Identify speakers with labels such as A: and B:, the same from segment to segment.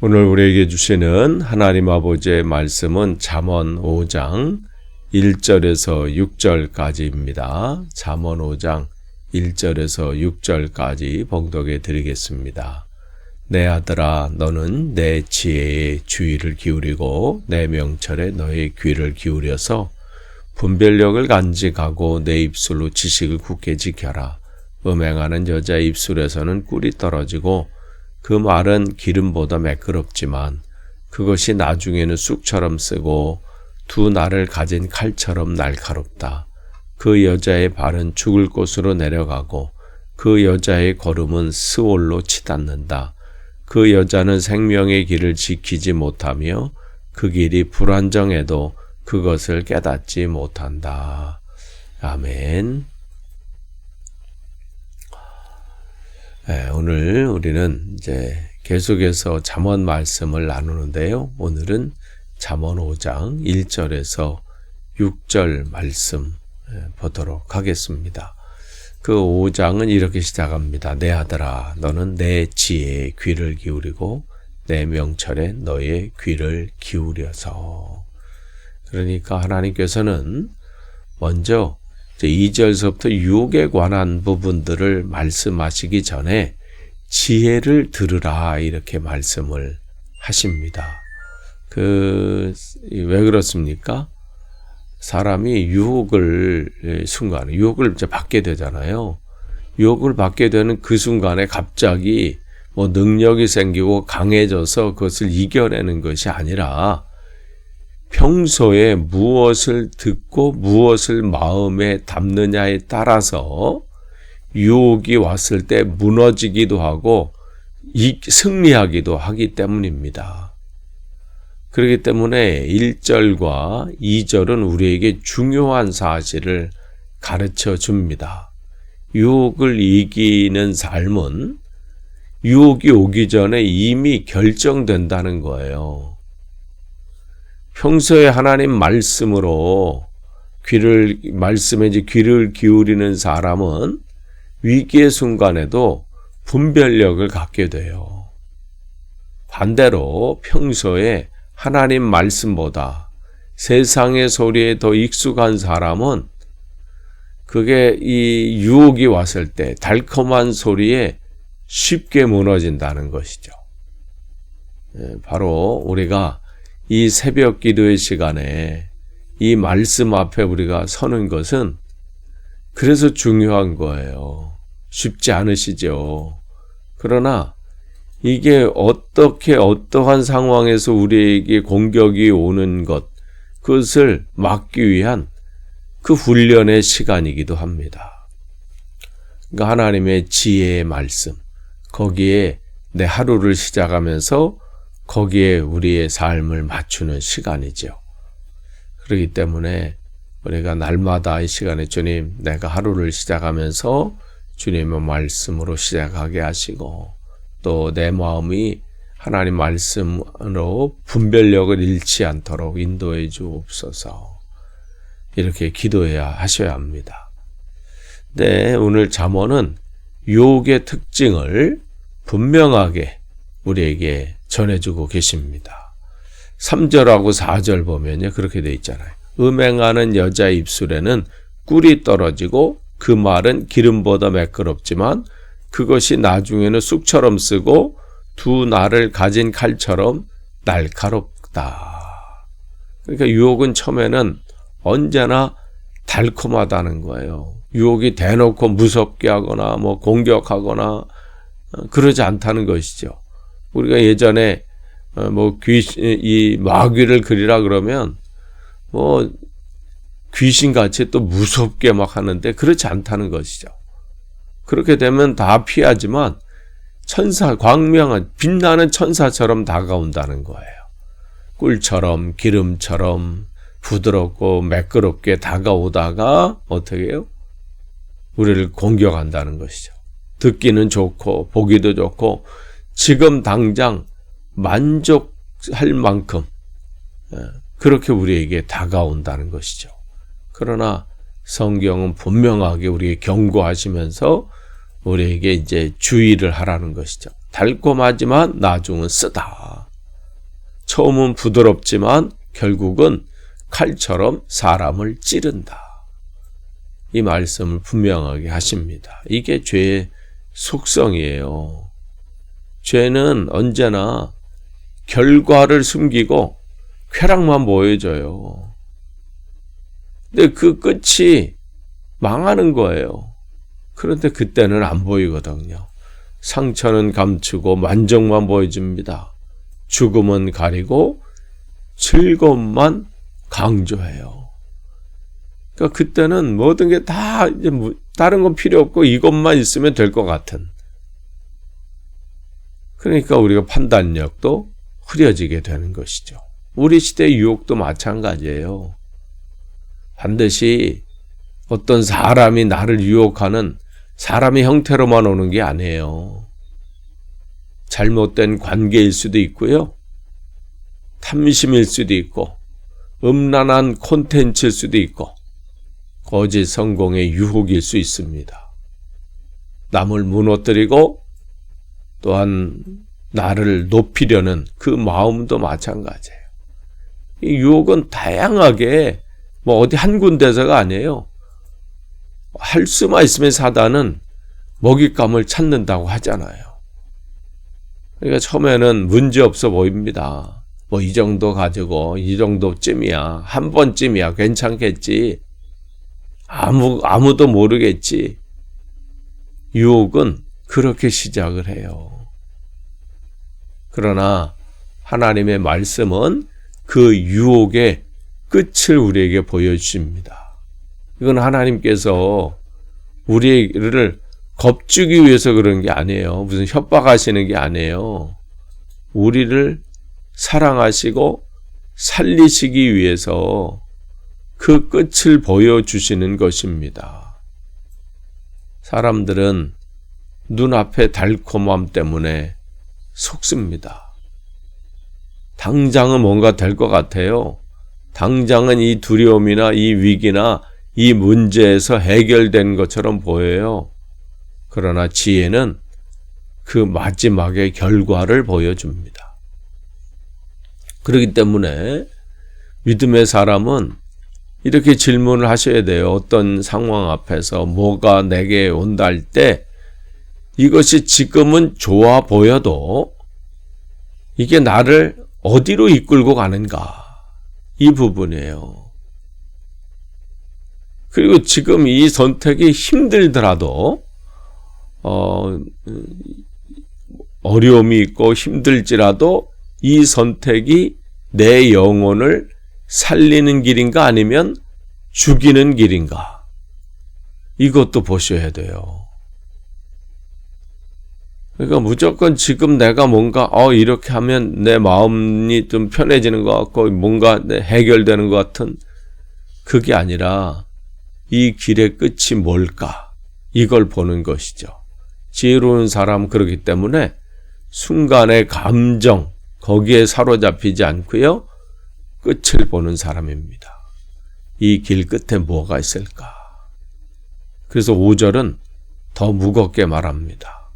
A: 오늘 우리에게 주시는 하나님 아버지의 말씀은 잠언 5장 1절에서 6절까지입니다. 잠언 5장 1절에서 6절까지 봉독해 드리겠습니다. 내 아들아, 너는 내 지혜에 주의를 기울이고 내 명철에 너의 귀를 기울여서 분별력을 간직하고 내 입술로 지식을 굳게 지켜라. 음행하는 여자의 입술에서는 꿀이 떨어지고 그 말은 기름보다 매끄럽지만 그것이 나중에는 쑥처럼 쓰고 두 날을 가진 칼처럼 날카롭다. 그 여자의 발은 죽을 곳으로 내려가고 그 여자의 걸음은 스올로 치닫는다. 그 여자는 생명의 길을 지키지 못하며 그 길이 불안정해도 그것을 깨닫지 못한다. 아멘. 네, 오늘 우리는 이제 계속해서 잠언 말씀을 나누는데요. 오늘은 잠언 5장 1절에서 6절 말씀 보도록 하겠습니다. 그 5장은 이렇게 시작합니다. 내 아들아, 너는 내 지혜에 귀를 기울이고 내 명철에 너의 귀를 기울여서. 그러니까 하나님께서는 먼저 2절서부터 유혹에 관한 부분들을 말씀하시기 전에 지혜를 들으라 이렇게 말씀을 하십니다. 왜 그렇습니까? 사람이 유혹을 이제 받게 되잖아요. 유혹을 받게 되는 그 순간에 갑자기 능력이 생기고 강해져서 그것을 이겨내는 것이 아니라 평소에 무엇을 듣고 무엇을 마음에 담느냐에 따라서 유혹이 왔을 때 무너지기도 하고 승리하기도 하기 때문입니다. 그렇기 때문에 1절과 2절은 우리에게 중요한 사실을 가르쳐 줍니다. 유혹을 이기는 삶은 유혹이 오기 전에 이미 결정된다는 거예요. 평소에 하나님 말씀으로 말씀에 귀를 기울이는 사람은 위기의 순간에도 분별력을 갖게 돼요. 반대로 평소에 하나님 말씀보다 세상의 소리에 더 익숙한 사람은 그게 이 유혹이 왔을 때 달콤한 소리에 쉽게 무너진다는 것이죠. 바로 우리가 이 새벽 기도의 시간에 이 말씀 앞에 우리가 서는 것은 그래서 중요한 거예요. 쉽지 않으시죠? 그러나 이게 어떠한 상황에서 우리에게 공격이 오는 그것을 막기 위한 그 훈련의 시간이기도 합니다. 그러니까 하나님의 지혜의 말씀, 거기에 내 하루를 시작하면서 거기에 우리의 삶을 맞추는 시간이죠. 그렇기 때문에 우리가 날마다 이 시간에 주님, 내가 하루를 시작하면서 주님의 말씀으로 시작하게 하시고 또 내 마음이 하나님 말씀으로 분별력을 잃지 않도록 인도해 주옵소서. 이렇게 기도해야 하셔야 합니다. 네, 오늘 잠언은 유혹의 특징을 분명하게 우리에게 전해주고 계십니다. 3절하고 4절 보면요, 그렇게 돼 있잖아요. 음행하는 여자 입술에는 꿀이 떨어지고 그 말은 기름보다 매끄럽지만 그것이 나중에는 쑥처럼 쓰고 두 날을 가진 칼처럼 날카롭다. 그러니까 유혹은 처음에는 언제나 달콤하다는 거예요. 유혹이 대놓고 무섭게 하거나 공격하거나 그러지 않다는 것이죠. 우리가 예전에 이 마귀를 그리라 그러면 귀신같이 또 무섭게 막 하는데 그렇지 않다는 것이죠. 그렇게 되면 다 피하지만 광명한 빛나는 천사처럼 다가온다는 거예요. 꿀처럼 기름처럼 부드럽고 매끄럽게 다가오다가 어떻게 해요? 우리를 공격한다는 것이죠. 듣기는 좋고 보기도 좋고 지금 당장 만족할 만큼 그렇게 우리에게 다가온다는 것이죠. 그러나 성경은 분명하게 우리에게 경고하시면서 우리에게 이제 주의를 하라는 것이죠. 달콤하지만 나중은 쓰다. 처음은 부드럽지만 결국은 칼처럼 사람을 찌른다. 이 말씀을 분명하게 하십니다. 이게 죄의 속성이에요. 죄는 언제나 결과를 숨기고 쾌락만 보여줘요. 근데 그 끝이 망하는 거예요. 그런데 그때는 안 보이거든요. 상처는 감추고 만족만 보여줍니다. 죽음은 가리고 즐거움만 강조해요. 그러니까 그때는 모든 게 다 이제 다른 건 필요 없고 이것만 있으면 될 것 같은. 그러니까 우리가 판단력도 흐려지게 되는 것이죠. 우리 시대의 유혹도 마찬가지예요. 반드시 어떤 사람이 나를 유혹하는 사람의 형태로만 오는 게 아니에요. 잘못된 관계일 수도 있고요. 탐심일 수도 있고 음란한 콘텐츠일 수도 있고 거짓 성공의 유혹일 수 있습니다. 남을 무너뜨리고 또한 나를 높이려는 그 마음도 마찬가지예요. 이 유혹은 다양하게 어디 한 군데서가 아니에요. 할 수만 있으면 사단은 먹잇감을 찾는다고 하잖아요. 그러니까 처음에는 문제없어 보입니다. 이 정도 가지고 이 정도쯤이야. 한 번쯤이야. 괜찮겠지. 아무도 모르겠지. 유혹은 그렇게 시작을 해요. 그러나 하나님의 말씀은 그 유혹의 끝을 우리에게 보여주십니다. 이건 하나님께서 우리를 겁주기 위해서 그런 게 아니에요. 무슨 협박하시는 게 아니에요. 우리를 사랑하시고 살리시기 위해서 그 끝을 보여주시는 것입니다. 사람들은 눈앞의 달콤함 때문에 속습니다. 당장은 뭔가 될 것 같아요. 당장은 이 두려움이나 이 위기나 이 문제에서 해결된 것처럼 보여요. 그러나 지혜는 그 마지막의 결과를 보여줍니다. 그렇기 때문에 믿음의 사람은 이렇게 질문을 하셔야 돼요. 어떤 상황 앞에서 뭐가 내게 온다 할 때 이것이 지금은 좋아 보여도 이게 나를 어디로 이끌고 가는가? 이 부분이에요. 그리고 지금 이 선택이 힘들더라도 어려움이 있고 힘들지라도 이 선택이 내 영혼을 살리는 길인가 아니면 죽이는 길인가? 이것도 보셔야 돼요. 그러니까 무조건 지금 내가 뭔가 이렇게 하면 내 마음이 좀 편해지는 것 같고 뭔가 해결되는 것 같은 그게 아니라 이 길의 끝이 뭘까? 이걸 보는 것이죠. 지혜로운 사람은 그렇기 때문에 순간의 감정 거기에 사로잡히지 않고요. 끝을 보는 사람입니다. 이 길 끝에 뭐가 있을까? 그래서 5절은 더 무겁게 말합니다.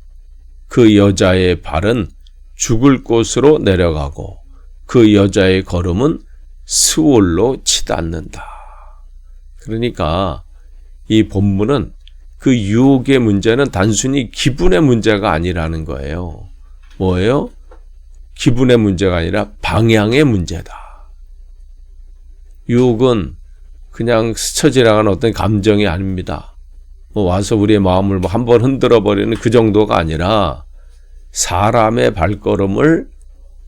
A: 그 여자의 발은 죽을 곳으로 내려가고 그 여자의 걸음은 스올로 치닫는다. 그러니까 이 본문은 그 유혹의 문제는 단순히 기분의 문제가 아니라는 거예요. 뭐예요? 기분의 문제가 아니라 방향의 문제다. 유혹은 그냥 스쳐 지나가는 어떤 감정이 아닙니다. 와서 우리의 마음을 한번 흔들어 버리는 그 정도가 아니라 사람의 발걸음을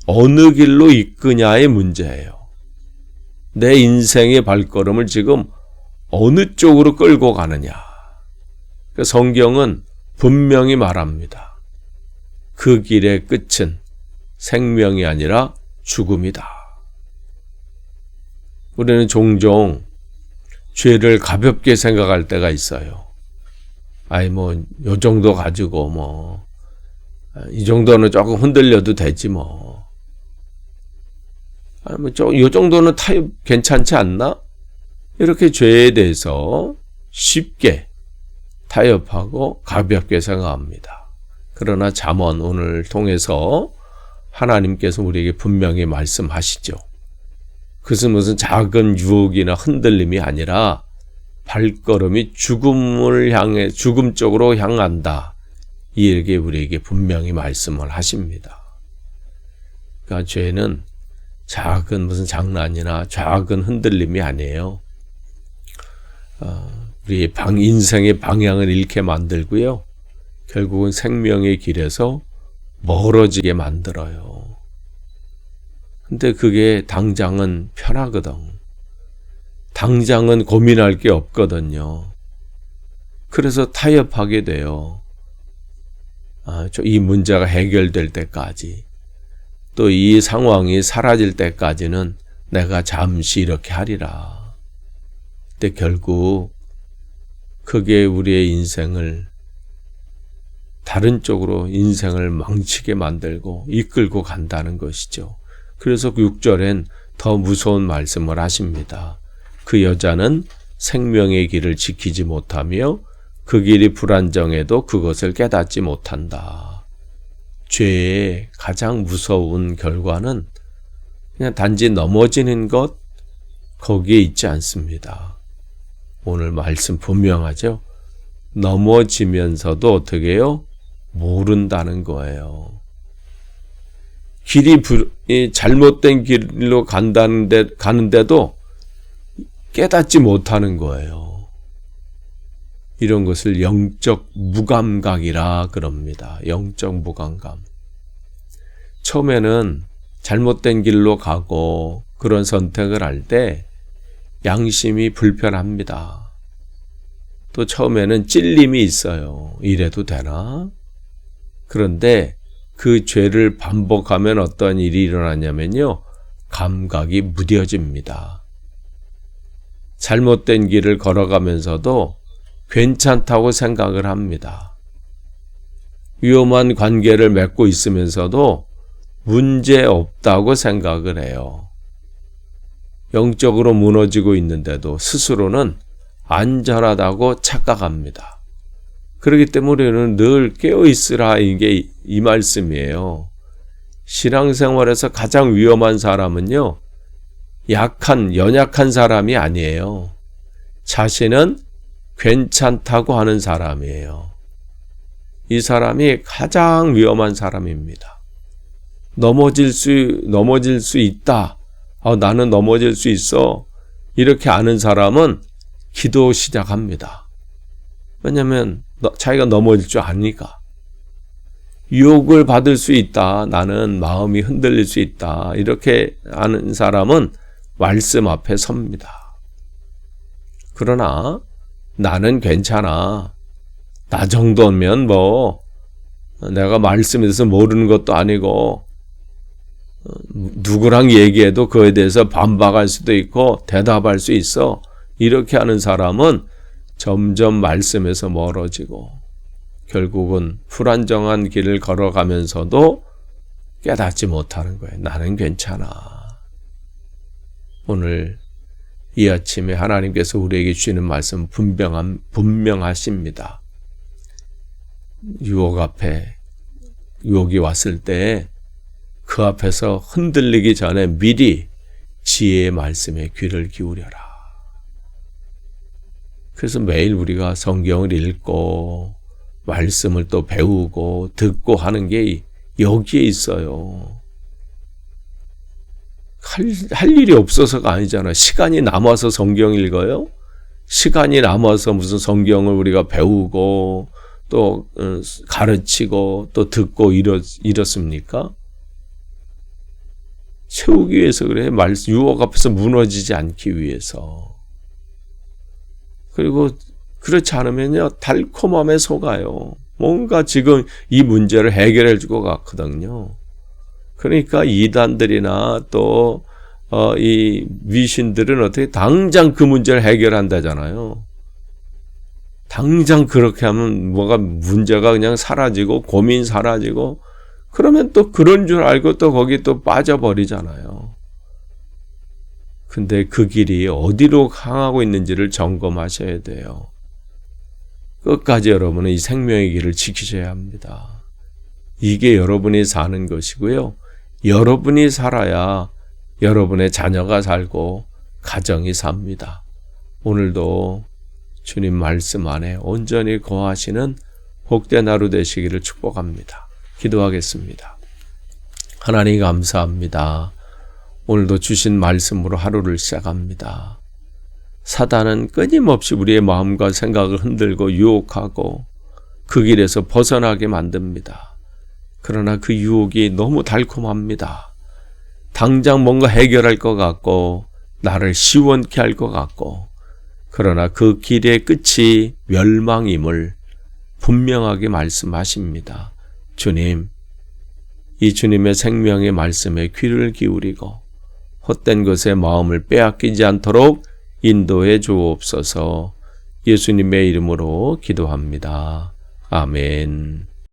A: 어느 길로 이끄냐의 문제예요. 내 인생의 발걸음을 지금 어느 쪽으로 끌고 가느냐. 성경은 분명히 말합니다. 그 길의 끝은 생명이 아니라 죽음이다. 우리는 종종 죄를 가볍게 생각할 때가 있어요. 요 정도 가지고 이 정도는 조금 흔들려도 되지 요 정도는 타협 괜찮지 않나? 이렇게 죄에 대해서 쉽게 타협하고 가볍게 생각합니다. 그러나 잠언 오늘 통해서 하나님께서 우리에게 분명히 말씀하시죠. 그것은 무슨 작은 유혹이나 흔들림이 아니라 발걸음이 죽음을 향해 죽음 쪽으로 향한다. 이렇게 우리에게 분명히 말씀을 하십니다. 그러니까 죄는 작은 무슨 장난이나 작은 흔들림이 아니에요. 우리 인생의 방향을 잃게 만들고요. 결국은 생명의 길에서 멀어지게 만들어요. 근데 그게 당장은 편하거든. 당장은 고민할 게 없거든요. 그래서 타협하게 돼요. 이 문제가 해결될 때까지, 또 이 상황이 사라질 때까지는 내가 잠시 이렇게 하리라. 근데 결국 그게 우리의 인생을 다른 쪽으로 인생을 망치게 만들고 이끌고 간다는 것이죠. 그래서 6절엔 더 무서운 말씀을 하십니다. 그 여자는 생명의 길을 지키지 못하며 그 길이 불안정해도 그것을 깨닫지 못한다. 죄의 가장 무서운 결과는 그냥 단지 넘어지는 것, 거기에 있지 않습니다. 오늘 말씀 분명하죠? 넘어지면서도 어떻게 해요? 모른다는 거예요. 잘못된 길로 가는데도 깨닫지 못하는 거예요. 이런 것을 영적 무감각이라 그럽니다. 영적 무감각. 처음에는 잘못된 길로 가고 그런 선택을 할 때 양심이 불편합니다. 또 처음에는 찔림이 있어요. 이래도 되나? 그런데 그 죄를 반복하면 어떤 일이 일어나냐면요. 감각이 무뎌집니다. 잘못된 길을 걸어가면서도 괜찮다고 생각을 합니다. 위험한 관계를 맺고 있으면서도 문제 없다고 생각을 해요. 영적으로 무너지고 있는데도 스스로는 안전하다고 착각합니다. 그렇기 때문에 우리는 늘 깨어있으라, 이게 이 말씀이에요. 신앙생활에서 가장 위험한 사람은요, 연약한 사람이 아니에요. 자신은 괜찮다고 하는 사람이에요. 이 사람이 가장 위험한 사람입니다. 넘어질 수 있다. 나는 넘어질 수 있어. 이렇게 아는 사람은 기도 시작합니다. 왜냐하면 자기가 넘어질 줄 아니까. 유혹을 받을 수 있다. 나는 마음이 흔들릴 수 있다. 이렇게 아는 사람은 말씀 앞에 섭니다. 그러나 나는 괜찮아. 나 정도면 내가 말씀에 대해서 모르는 것도 아니고 누구랑 얘기해도 그에 대해서 반박할 수도 있고 대답할 수 있어. 이렇게 하는 사람은 점점 말씀에서 멀어지고 결국은 불안정한 길을 걸어가면서도 깨닫지 못하는 거예요. 나는 괜찮아. 오늘 이 아침에 하나님께서 우리에게 주시는 말씀 분명하십니다. 유혹이 왔을 때 그 앞에서 흔들리기 전에 미리 지혜의 말씀에 귀를 기울여라. 그래서 매일 우리가 성경을 읽고 말씀을 또 배우고 듣고 하는 게 여기에 있어요. 할 일이 없어서가 아니잖아. 시간이 남아서 성경 읽어요? 시간이 남아서 무슨 성경을 우리가 배우고 또 가르치고 또 듣고 이렇습니까? 채우기 위해서 그래. 유혹 앞에서 무너지지 않기 위해서. 그리고 그렇지 않으면요, 달콤함에 속아요. 뭔가 지금 이 문제를 해결해 줄 것 같거든요. 그러니까 이단들이나 또 이 미신들은 어떻게 당장 그 문제를 해결한다잖아요. 당장 그렇게 하면 문제가 그냥 사라지고 고민 사라지고 그러면 또 그런 줄 알고 또 거기 또 빠져버리잖아요. 근데 그 길이 어디로 향하고 있는지를 점검하셔야 돼요. 끝까지 여러분은 이 생명의 길을 지키셔야 합니다. 이게 여러분이 사는 것이고요. 여러분이 살아야 여러분의 자녀가 살고 가정이 삽니다. 오늘도 주님 말씀 안에 온전히 거하시는 복된 하루 되시기를 축복합니다. 기도하겠습니다. 하나님 감사합니다. 오늘도 주신 말씀으로 하루를 시작합니다. 사단은 끊임없이 우리의 마음과 생각을 흔들고 유혹하고 그 길에서 벗어나게 만듭니다. 그러나 그 유혹이 너무 달콤합니다. 당장 뭔가 해결할 것 같고 나를 시원케 할 것 같고, 그러나 그 길의 끝이 멸망임을 분명하게 말씀하십니다. 주님, 이 주님의 생명의 말씀에 귀를 기울이고 헛된 것에 마음을 빼앗기지 않도록 인도해 주옵소서. 예수님의 이름으로 기도합니다. 아멘.